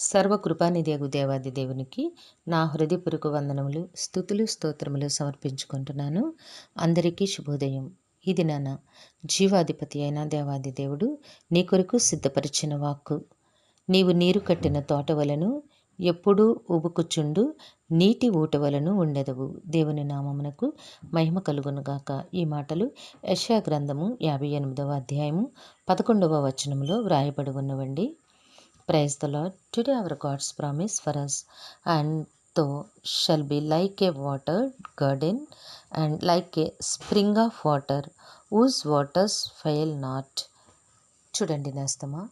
సర్వకృపానిధియగు దేవాది దేవునికి నా హృదయపూర్వక వందనములు, స్తుతులు, స్తోత్రములు సమర్పించుకుంటున్నాను. అందరికీ శుభోదయం. ఇది నాన్న జీవాధిపతి అయిన దేవాది దేవుడు నీ కొరకు సిద్ధపరిచిన వాక్కు. నీవు నీరు కట్టిన తోటవలను ఎప్పుడూ ఉబుకుచుండు నీటి ఊటవలను ఉండెదవు. దేవుని నామమునకు మహిమ కలుగునుగాక. ఈ మాటలు యెషయా గ్రంథము 58వ అధ్యాయము 11వ వచనంలో వ్రాయబడి ఉన్నవండి. Praise the Lord. Today our God's promise for us, and thou shall be like a watered garden and like a spring of water whose waters fail not. చూడండి నేస్తమా,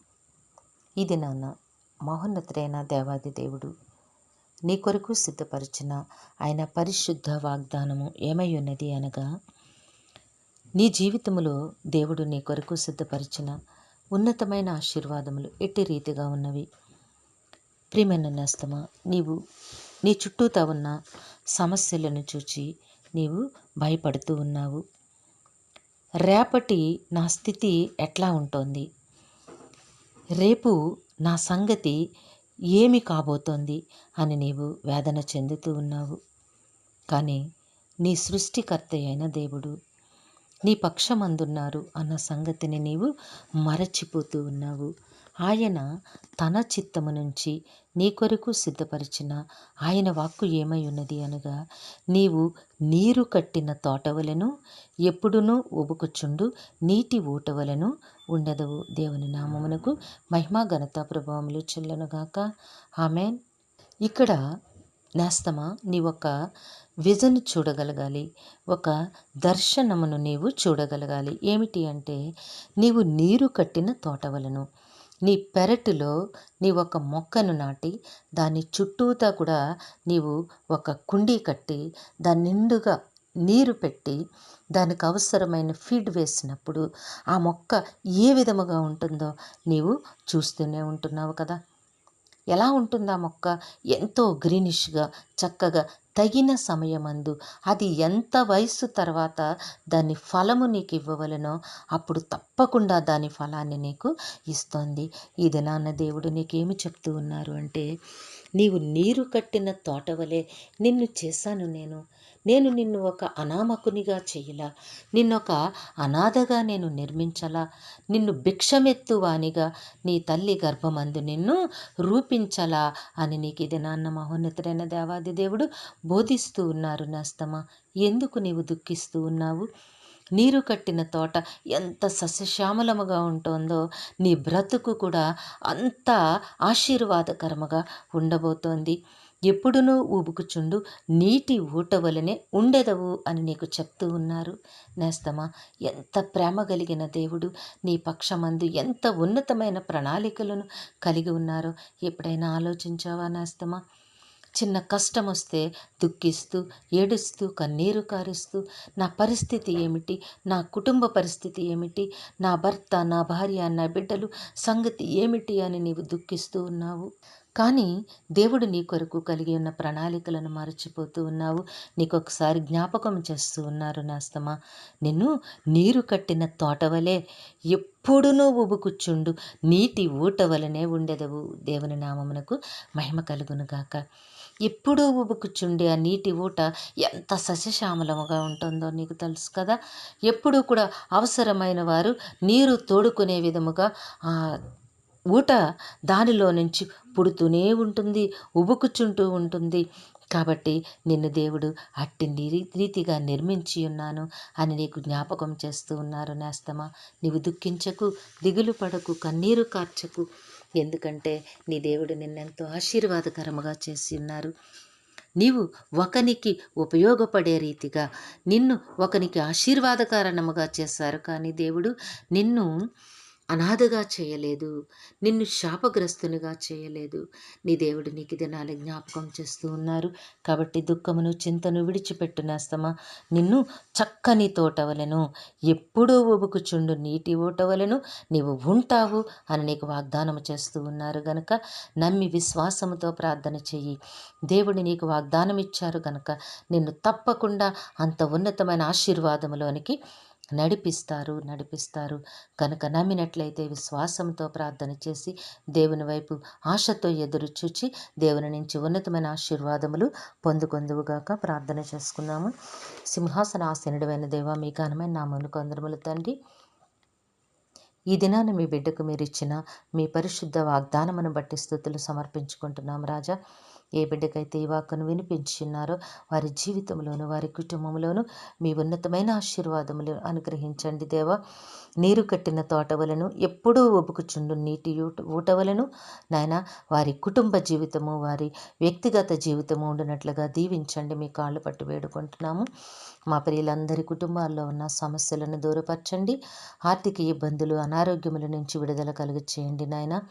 ఇది నాన్న మహోన్నతుడైన దేవాది దేవుడు నీ కొరకు సిద్ధపరిచిన ఆయన పరిశుద్ధ వాగ్దానము ఏమై ఉన్నది అనగా, నీ జీవితములో దేవుడు నీ కొరకు సిద్ధపరిచిన ఉన్నతమైన ఆశీర్వాదములు ఎట్టి రీతిగా ఉన్నవి. ప్రియమైన నేస్తమా, నీవు నీ చుట్టూతా ఉన్న సమస్యలను చూచి నీవు భయపడుతూ ఉన్నావు. రేపటి నా స్థితి ఎట్లా ఉంటుంది, రేపు నా సంగతి ఏమి కాబోతోంది అని నీవు వేదన చెందుతూ ఉన్నావు. కానీ నీ సృష్టికర్త అయిన దేవుడు నీ పక్షమందున్నారు అన్న సంగతిని నీవు మరచిపోతూ ఉన్నావు. ఆయన తన చిత్తము నుంచి నీ కొరకు సిద్ధపరిచిన ఆయన వాక్కు ఏమై ఉన్నది అనగా, నీవు నీరు కట్టిన తోటవలను ఎప్పుడునూ ఉబుకుచుండు నీటి ఊటవలను ఉండదవు. దేవుని నామమునకు మహిమ ఘనత ప్రభావములు చెల్లనుగాక. ఆమేన్. ఇక్కడ నేస్తమా, నీ ఒక విజన్ చూడగలగాలి, ఒక దర్శనమును నీవు చూడగలగాలి. ఏమిటి అంటే, నీవు నీరు కట్టిన తోటవలను నీ పెరటిలో నీ ఒక మొక్కను నాటి దాని చుట్టూతా కూడా నీవు ఒక కుండీ కట్టి దాని నిండుగా నీరు పెట్టి దానికి అవసరమైన ఫీడ్ వేసినప్పుడు ఆ మొక్క ఏ విధముగా ఉంటుందో నీవు చూస్తూనే ఉంటున్నావు కదా. ఎలా ఉంటుంది ఆ మొక్క? ఎంతో గ్రీనిష్గా చక్కగా తగిన సమయమందు అది ఎంత వయసు తర్వాత దాని ఫలము నీకు ఇవ్వవలనో అప్పుడు తప్పకుండా దాని ఫలాన్ని నీకు ఇస్తోంది. ఈ దినాన్న దేవుడు నీకేమి చెప్తూ ఉన్నారు అంటే, నీవు నీరు కట్టిన తోటవలే నిన్ను చేశాను. నేను నిన్ను ఒక అనామకునిగా చేయలా, నిన్నొక అనాథగా నేను నిర్మించలా, నిన్ను భిక్షమెత్తువానిగా నీ తల్లి గర్భమందు నిన్ను రూపించలా అని నీకు ఇది నాన్న మహోన్నతుడైన దేవాది దేవుడు బోధిస్తూ ఉన్నారు. నేస్తమా, ఎందుకు నీవు దుఃఖిస్తూ ఉన్నావు? నీరు కట్టిన తోట ఎంత సస్యశ్యామలముగా ఉంటుందో నీ బ్రతుకు కూడా అంత ఆశీర్వాదకరముగా ఉండబోతోంది. ఎప్పుడునూ ఊబుకుచుండు నీటి ఊటవలనే ఉండెదవు అని నీకు చెప్తూ ఉన్నారు. నేస్తమా, ఎంత ప్రేమ కలిగిన దేవుడు నీ పక్షమందు ఎంత ఉన్నతమైన ప్రణాళికలను కలిగి ఉన్నారో ఎప్పుడైనా ఆలోచించావా నేస్తమా? చిన్న కష్టం వస్తే దుఃఖిస్తూ ఏడుస్తూ కన్నీరు కారుస్తూ నా పరిస్థితి ఏమిటి, నా కుటుంబ పరిస్థితి ఏమిటి, నా భర్త, నా భార్య, నా బిడ్డలు సంగతి ఏమిటి అని నీవు దుఃఖిస్తూ ఉన్నావు. కానీ దేవుడు నీ కొరకు కలిగి ఉన్న ప్రణాళికలను మరచిపోతూ ఉన్నావు. నీకొకసారి జ్ఞాపకం చేస్తూ ఉన్నారు. నేస్తమా, నిన్ను నీరు కట్టిన తోటవలే ఎప్పుడునూ ఉబుకుచుండు నీటి ఊటవలనే ఉండెదవు. దేవుని నామమునకు మహిమ కలుగునుగాక. ఎప్పుడూ ఉబుకుచుండే ఆ నీటి ఊట ఎంత సస్యశ్యామలముగా ఉంటుందో నీకు తెలుసు కదా. ఎప్పుడూ కూడా అవసరమైన వారు నీరు తోడుకునే విధముగా ఆ ఊట దానిలో నుంచి పుడుతూనే ఉంటుంది, ఉబుకుచుంటూ ఉంటుంది. కాబట్టి నిన్ను దేవుడు అట్టి రీతిగా నిర్మించి ఉన్నాను అని నీకు జ్ఞాపకం చేస్తూ ఉన్నారు. నేస్తమా, నీవు దుఃఖించకు, దిగులు పడకు, కన్నీరు కార్చకు. ఎందుకంటే నీ దేవుడు నిన్నెంతో ఆశీర్వాదకరముగా చేసి ఉన్నారు. నీవు ఒకనికి ఉపయోగపడే రీతిగా నిన్ను ఒకనికి ఆశీర్వాదకారణముగా చేశారు. కానీ దేవుడు నిన్ను అనాథగా చేయలేదు, నిన్ను శాపగ్రస్తునిగా చేయలేదు. నీ దేవుడు నీకు దినాలు జ్ఞాపకం చేస్తూ ఉన్నారు. కాబట్టి దుఃఖమును చింతను విడిచిపెట్టు నేస్తమా. నిన్ను చక్కని తోటవలను ఎప్పుడూ ఉబుకుచుండు నీటి ఊటవలను నీవు ఉంటావు అని నీకు వాగ్దానం చేస్తూ ఉన్నారు గనుక నమ్మి విశ్వాసముతో ప్రార్థన చెయ్యి. దేవుడు నీకు వాగ్దానం ఇచ్చారు గనుక నిన్ను తప్పకుండా అంత ఉన్నతమైన ఆశీర్వాదములోనికి నడిపిస్తారు కనుక నమ్మినట్లయితే విశ్వాసంతో ప్రార్థన చేసి దేవుని వైపు ఆశతో ఎదురు చూచి దేవుని నుంచి ఉన్నతమైన ఆశీర్వాదములు పొందుకొందువుగాక. ప్రార్థన చేసుకుందాము. సింహాసనాసనుడైన దేవా, మీ ఘనమైన నామమునకు వందనములు తండ్రి. ఈ దినాన్ని మీ బిడ్డకు మీరు ఇచ్చిన మీ పరిశుద్ధ వాగ్దానమును బట్టి స్తుతులు సమర్పించుకుంటున్నాం రాజా. ఏ బిడ్డకైతే ఈ వాక్కును వినిపించున్నారో వారి జీవితంలోను వారి కుటుంబంలోను మీ ఉన్నతమైన ఆశీర్వాదములు అనుగ్రహించండి దేవా. నీరు కట్టిన తోటవలను ఎప్పుడూ ఒబుకుచుండు నీటి ఊటవలను నాయన వారి కుటుంబ జీవితము వారి వ్యక్తిగత జీవితము ఉండినట్లుగా దీవించండి. మీ కాళ్ళు పట్టు వేడుకుంటున్నాము. మా ప్రియులందరి కుటుంబాల్లో ఉన్న సమస్యలను దూరపరచండి. ఆర్థిక ఇబ్బందులు అనారోగ్యముల నుంచి విడుదల కలుగ చేయండి నాయన.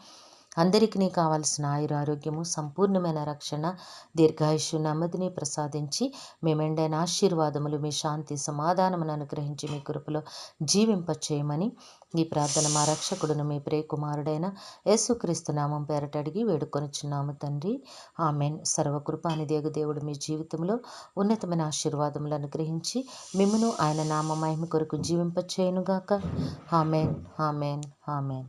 అందరికీ కావాల్సిన ఆయురారోగ్యము, సంపూర్ణమైన రక్షణ, దీర్ఘాయుష్యు, నెమ్మదిని ప్రసాదించి మీ మెండైన ఆశీర్వాదములు, మీ శాంతి సమాధానమును అనుగ్రహించి మీ కృపలో జీవింపచేయమని ఈ ప్రార్థన మా రక్షకుడును మీ ప్రియకుమారుడైన యేసుక్రీస్తు నామం పేరట అడిగి వేడుకొనుచున్నాము తండ్రి. ఆమెన్. సర్వకృపానిదేగు దేవుడు మీ జీవితంలో ఉన్నతమైన ఆశీర్వాదములు అనుగ్రహించి మిమ్మును ఆయన నామ మహిమ కొరకు జీవింపచేయునుగాక. Amen, amen, amen.